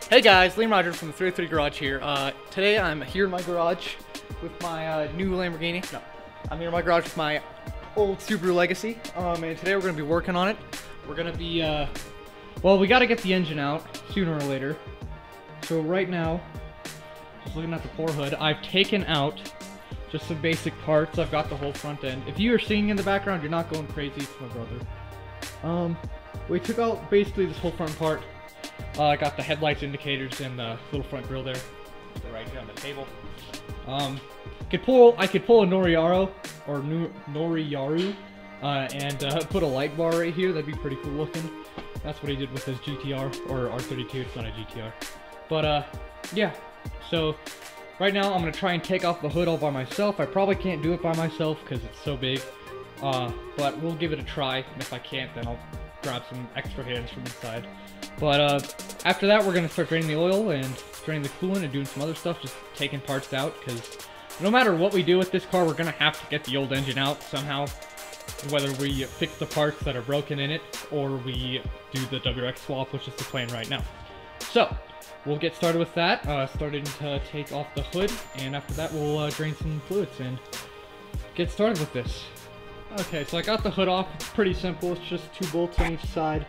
Hey guys, Liam Rogers from the 303 Garage here. Today I'm here in my garage with my new Lamborghini. No, I'm here in my garage with my old Subaru Legacy. And today we're going to be working on it. We're going to be, well, we got to get the engine out sooner or later. So right now, just looking at the poor hood, I've taken out just some basic parts. I've got the whole front end. If you are singing in the background, you're not going crazy. It's my brother. We took out basically this whole front part. I got the headlights, indicators, and the little front grille there. They're right here on the table. I could pull a Noriyaru and put a light bar right here. That'd be pretty cool looking. That's what he did with his GTR or R32. It's not a GTR, but yeah. So right now I'm gonna try and take off the hood all by myself. I probably can't do it by myself because it's so big, but we'll give it a try. And if I can't, then I'll grab some extra hands from inside. But after that, we're going to start draining the oil and draining the coolant and doing some other stuff, just taking parts out, because no matter what we do with this car, we're going to have to get the old engine out somehow, whether we fix the parts that are broken in it, or we do the WRX swap, which is the plan right now. So, we'll get started with that, starting to take off the hood, and after that, we'll drain some fluids and get started with this. Okay, so I got the hood off. It's pretty simple. It's just 2 bolts on each side.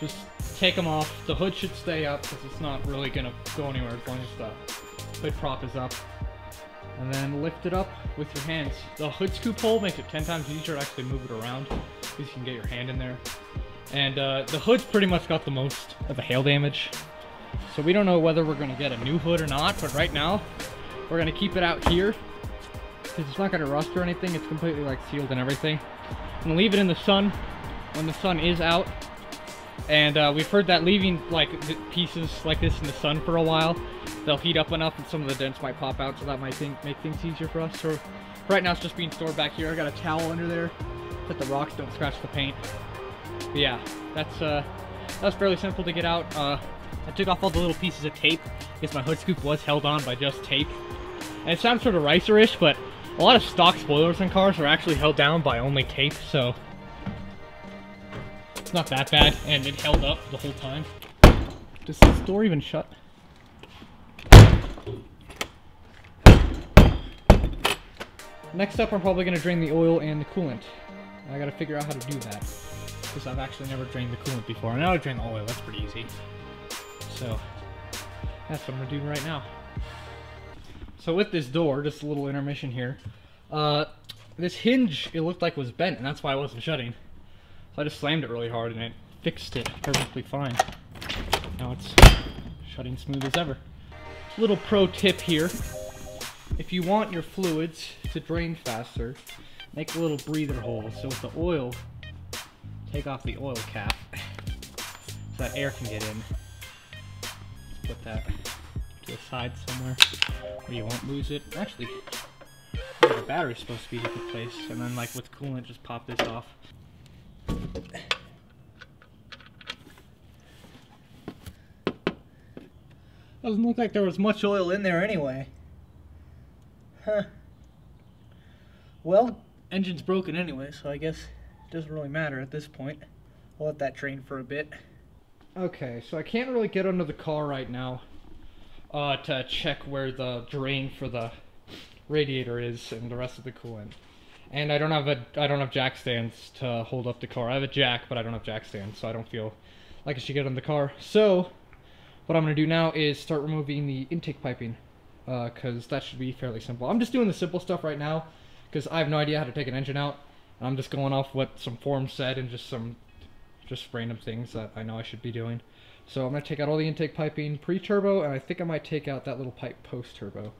Just take them off. The hood should stay up because it's not really going to go anywhere as long as the hood prop is up. And then lift it up with your hands. The hood scoop hole makes it 10 times easier to actually move it around because you can get your hand in there. And the hood's pretty much got the most of the hail damage. So we don't know whether we're going to get a new hood or not, but right now we're going to keep it out here because it's not going to rust or anything. It's completely like sealed and everything. I'm going to leave it in the sun when the sun is out. And we've heard that leaving like pieces like this in the sun for a while, they'll heat up enough and some of the dents might pop out, so that might make things easier for us. So right now it's just being stored back here. I got a towel under there that the rocks don't scratch the paint. But yeah, that's fairly simple to get out. I took off all the little pieces of tape because my hood scoop was held on by just tape. And it sounds sort of ricer-ish, but a lot of stock spoilers in cars are actually held down by only tape, so it's not that bad, and it held up the whole time. Does this door even shut? Next up, I'm probably going to drain the oil and the coolant. I got to figure out how to do that, because I've actually never drained the coolant before. I know how to drain the oil, that's pretty easy. So that's what I'm going to do right now. So with this door, just a little intermission here, this hinge, it looked like was bent, and that's why it wasn't shutting. So I just slammed it really hard and it fixed it perfectly fine. Now it's shutting smooth as ever. Little pro tip here. If you want your fluids to drain faster, make a little breather hole. So with the oil, take off the oil cap so that air can get in. Let's put that to the side somewhere where you won't lose it. Actually, the battery's supposed to be replaced, and then like with coolant, just pop this off. Doesn't look like there was much oil in there anyway. Huh. Well, engine's broken anyway, so I guess it doesn't really matter at this point. I'll let that drain for a bit. Okay, so I can't really get under the car right now to check where the drain for the radiator is and the rest of the coolant. And I don't have jack stands to hold up the car. I have a jack, but I don't have jack stands, so I don't feel like I should get on the car. So what I'm going to do now is start removing the intake piping, because that should be fairly simple. I'm just doing the simple stuff right now, because I have no idea how to take an engine out. And I'm just going off what some forums said and just random things that I know I should be doing. So I'm going to take out all the intake piping pre-turbo, and I think I might take out that little pipe post-turbo.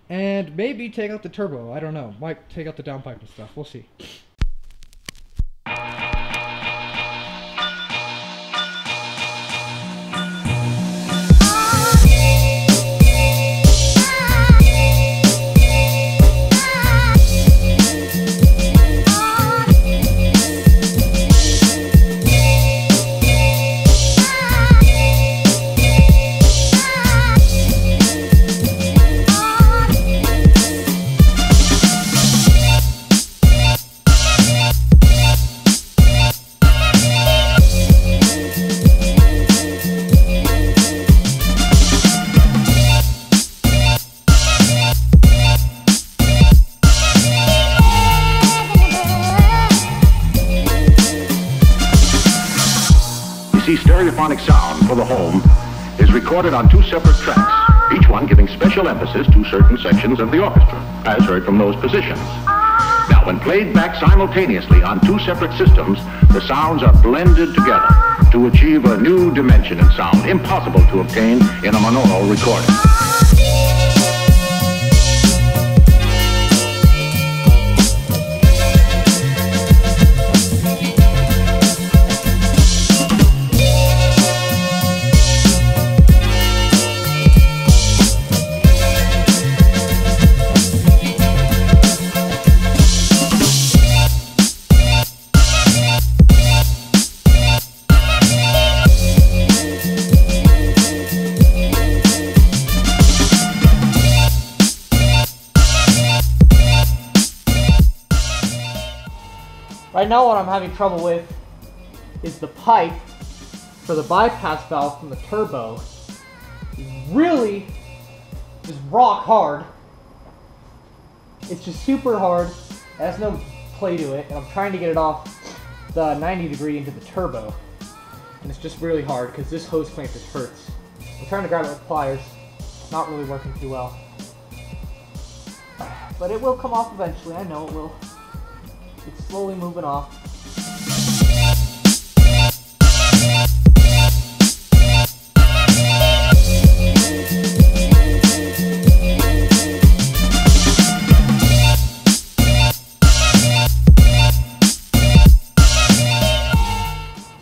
And maybe take out the turbo, I don't know. Might take out the downpipe and stuff, we'll see. radiophonic sound for the home is recorded on 2 separate tracks, each one giving special emphasis to certain sections of the orchestra, as heard from those positions. Now, when played back simultaneously on 2 separate systems, the sounds are blended together to achieve a new dimension in sound, impossible to obtain in a monaural recording. Right now what I'm having trouble with is the pipe for the bypass valve from the turbo. Really is rock hard. It's just super hard. It has no play to it, and I'm trying to get it off the 90 degree into the turbo. And it's just really hard because this hose clamp just hurts. I'm trying to grab it with pliers. Not really working too well. But it will come off eventually, I know it will. It's slowly moving off.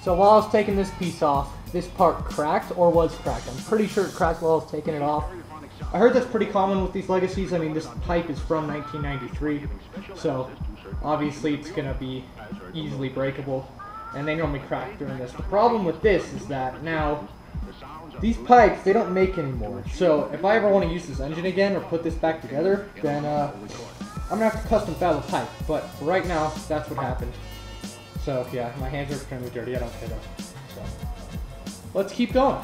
So while I was taking this piece off, this part cracked, or was cracked. I'm pretty sure it cracked while I was taking it off. I heard that's pretty common with these legacies. I mean, this pipe is from 1993, so obviously it's going to be easily breakable, and they normally crack during this. The problem with this is that now, these pipes, they don't make anymore. So if I ever want to use this engine again, or put this back together, then I'm going to have to custom fab a pipe. But right now, that's what happened. So yeah, my hands are extremely dirty, I don't care though. So, let's keep going.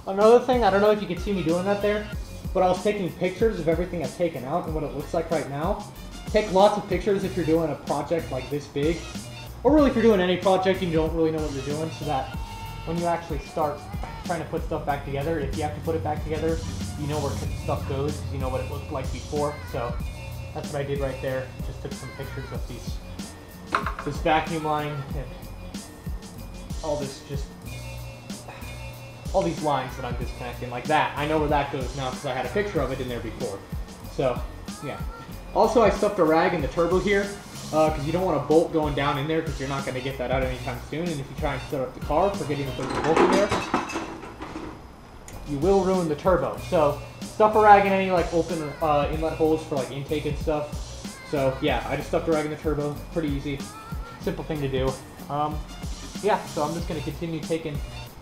Another thing, I don't know if you can see me doing that there, but I was taking pictures of everything I've taken out and what it looks like right now. Take lots of pictures if you're doing a project like this big, or really if you're doing any project and you don't really know what you're doing, so that when you actually start trying to put stuff back together, if you have to put it back together, you know where stuff goes, because you know what it looked like before. So that's what I did right there. Just took some pictures of this vacuum line and all these lines that I'm disconnecting, like that. I know where that goes now because I had a picture of it in there before. So, yeah. Also, I stuffed a rag in the turbo here because you don't want a bolt going down in there because you're not going to get that out anytime soon. And if you try and start up the car forgetting to put the bolt in there, you will ruin the turbo. So, stuff a rag in any like open inlet holes for like intake and stuff. So, yeah, I just stuffed a rag in the turbo. Pretty easy. Simple thing to do. Yeah, so I'm just going to continue taking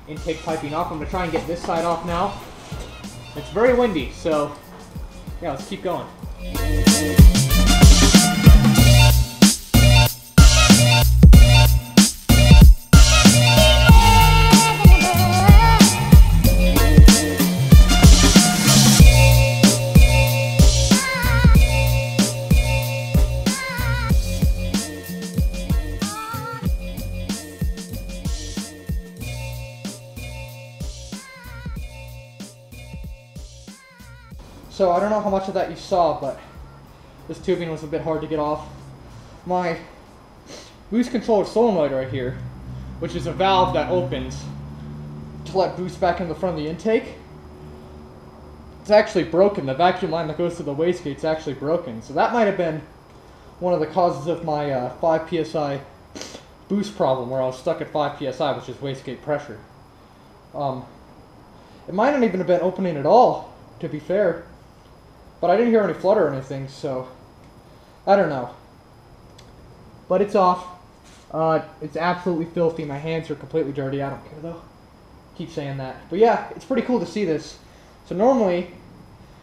intake piping off. I'm going to try and get this side off now. It's very windy, so yeah, let's keep going. So I don't know how much of that you saw, but this tubing was a bit hard to get off. My boost controller solenoid right here, which is a valve that opens to let boost back in the front of the intake, it's actually broken. The vacuum line that goes to the wastegate's actually broken. So that might have been one of the causes of my 5 psi boost problem, where I was stuck at 5 psi, which is wastegate pressure. It might not even have been opening at all, to be fair. But I didn't hear any flutter or anything, so I don't know. But it's off. It's absolutely filthy. My hands are completely dirty. I don't care though. Keep saying that. But yeah, it's pretty cool to see this. So normally,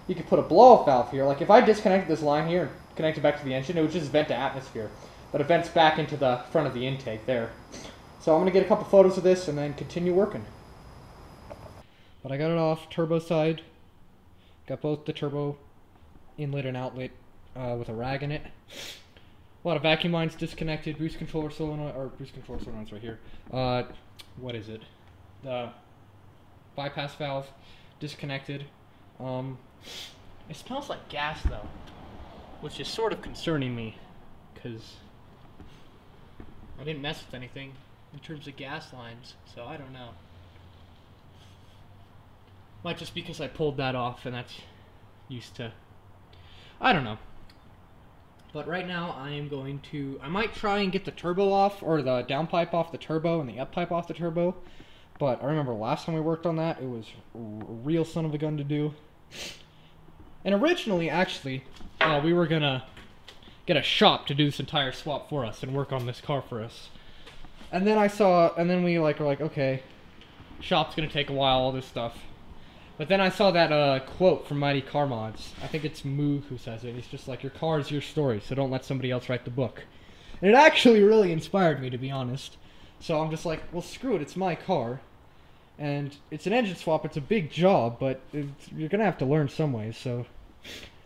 you could put a blow-off valve here. Like if I disconnected this line here and connected back to the engine, it would just vent to atmosphere. But it vents back into the front of the intake there. So I'm going to get a couple photos of this and then continue working. But I got it off turbo side. Got both the turbo inlet and outlet with a rag in it. A lot of vacuum lines disconnected. Boost controller solenoid, or boost controller solenoid's right here. What is it? The bypass valve disconnected. It smells like gas though, which is sort of concerning me, because I didn't mess with anything in terms of gas lines, so I don't know. Might just because I pulled that off and that's used to, I don't know. But right now I am going to, I might try and get the turbo off, or the downpipe off the turbo and the uppipe off the turbo. But I remember last time we worked on that, it was a real son of a gun to do. And originally, actually, we were gonna get a shop to do this entire swap for us and work on this car for us. And then we were like, okay, shop's gonna take a while, all this stuff. But then I saw that quote from Mighty Car Mods. I think it's Moog who says it. He's just like, your car is your story, so don't let somebody else write the book. And it actually really inspired me, to be honest. So I'm just like, well, screw it, it's my car. And it's an engine swap, it's a big job, but you're gonna have to learn some ways, so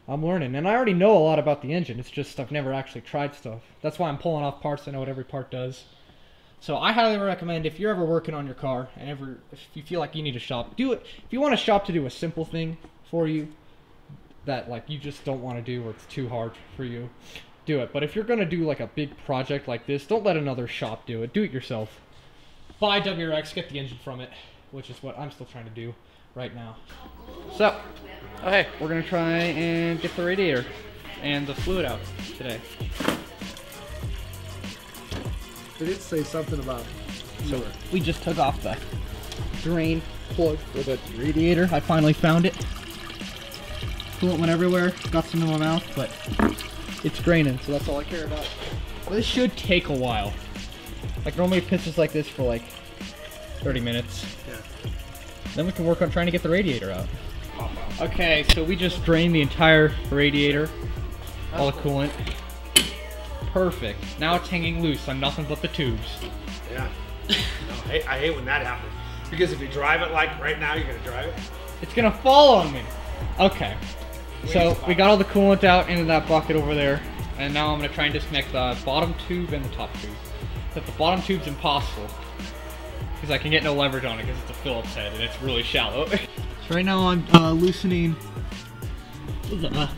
I'm learning. And I already know a lot about the engine, it's just I've never actually tried stuff. That's why I'm pulling off parts, I know what every part does. So I highly recommend, if you're ever working on your car, and if you feel like you need a shop, do it. If you want a shop to do a simple thing for you, that like you just don't want to do, or it's too hard for you, do it. But if you're gonna do like a big project like this, don't let another shop do it. Do it yourself. Buy WRX, get the engine from it, which is what I'm still trying to do right now. So, okay, we're gonna try and get the radiator and the fluid out today. They did say something about. So we just took off the drain plug for the radiator. I finally found it. Coolant went everywhere. Got some in my mouth, but it's draining, so that's all I care about. Well, this should take a while. Like normally it pisses like this for like 30 minutes. Yeah. Then we can work on trying to get the radiator out. Okay, so we just drained the entire radiator, all the coolant. Perfect. Now it's hanging loose on nothing but the tubes. Yeah. No, I hate when that happens. Because if you drive it like right now, you're gonna drive it. It's gonna fall on me. Okay. So we got all the coolant out into that bucket over there, and now I'm gonna try and disconnect the bottom tube and the top tube. But the bottom tube's impossible because I can get no leverage on it because it's a Phillips head and it's really shallow. So right now I'm loosening the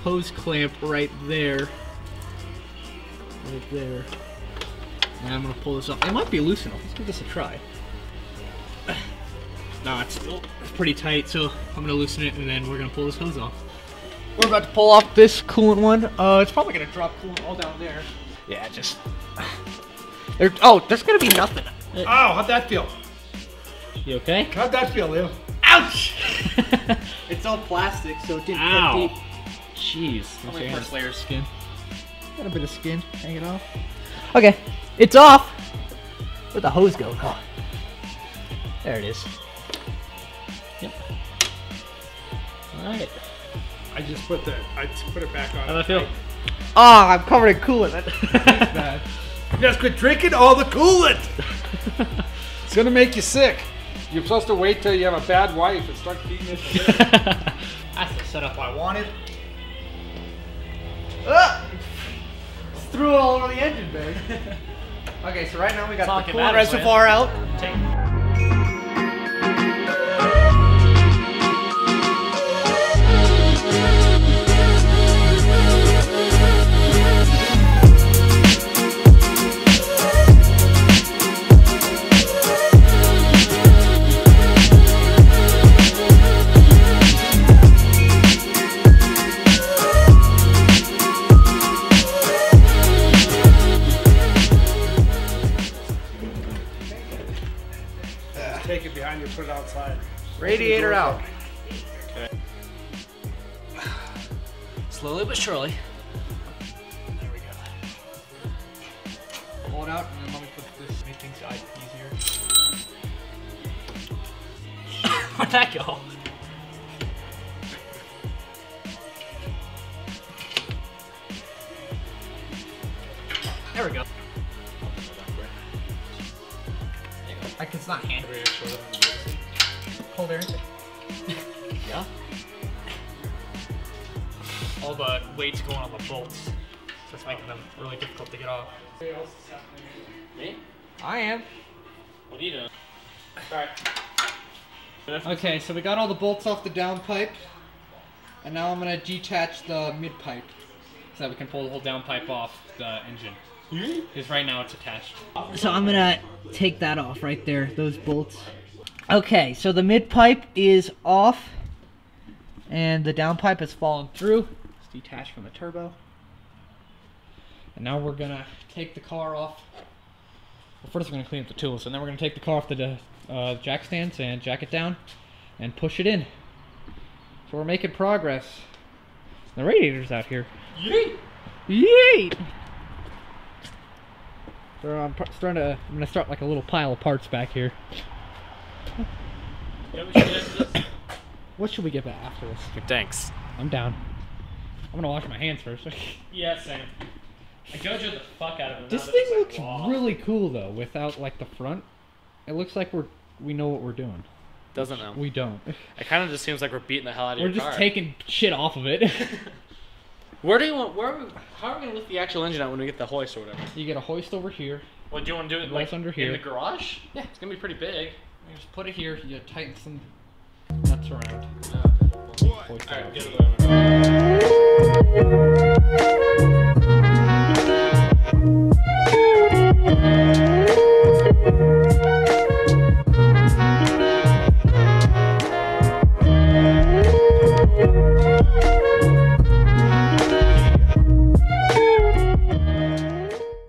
hose clamp right there. Right there. And I'm gonna pull this up. It might be loose enough. Let's give this a try. No, it's still pretty tight, so I'm gonna loosen it and then we're gonna pull this hose off. We're about to pull off this coolant one. It's probably gonna drop coolant all down there. Yeah, just. Oh, there's gonna be nothing. Oh, how'd that feel? You okay? How'd that feel, Leo? Ouch! It's all plastic, so it didn't cut deep. Jeez. Only first layer of skin. Got a bit of skin hanging off. Okay, it's off. Where'd the hose go? Oh. There it is. Yep. Alright. I put it back on. How'd that feel? Oh, I'm covered in coolant. That's bad. You guys quit drinking all the coolant! It's gonna make you sick. You're supposed to wait till you have a bad wife and start feeding it to her. That's the setup I wanted. Ah! Threw it all over the engine bay. Okay, so right now we got the coolant reservoir out. Take it behind you, put it outside. Radiator out. Okay. Slowly but surely. There we go. Pull it out and then let me put this to make things easier. Where'd that go? There we go. It's not handled. Hold cold air intake. Yeah. All the weight's going on the bolts, so it's making them really difficult to get off. Me? I am. What are you doing? Alright. Okay, so we got all the bolts off the downpipe, and now I'm gonna detach the mid pipe so that we can pull the whole downpipe off the engine. Because right now it's attached. So I'm gonna take that off right there, those bolts. Okay, so the mid pipe is off, and the downpipe has fallen through. It's detached from the turbo. And now we're gonna take the car off. Well, first we're gonna clean up the tools, and then we're gonna take the car off the jack stands and jack it down and push it in. So we're making progress. The radiator's out here. Yeet! Yeet! So I'm gonna start like a little pile of parts back here. What should we get back after this? Thanks. I'm down. I'm gonna wash my hands first. Yeah, same. I Jojo the fuck out of it. This thing looks really cool though, without like the front. It looks like we know what we're doing. Doesn't know. We don't. It kind of just seems like we're beating the hell out of We're your car. just taking shit off of it. Where do you want? How are we gonna lift the actual engine out when we get the hoist or whatever? You get a hoist over here. What do you want to do? It Goes like under in here. the garage? Yeah, it's gonna be pretty big. You just put it here. You tighten some nuts around. Hoist it Alright, out. get it over.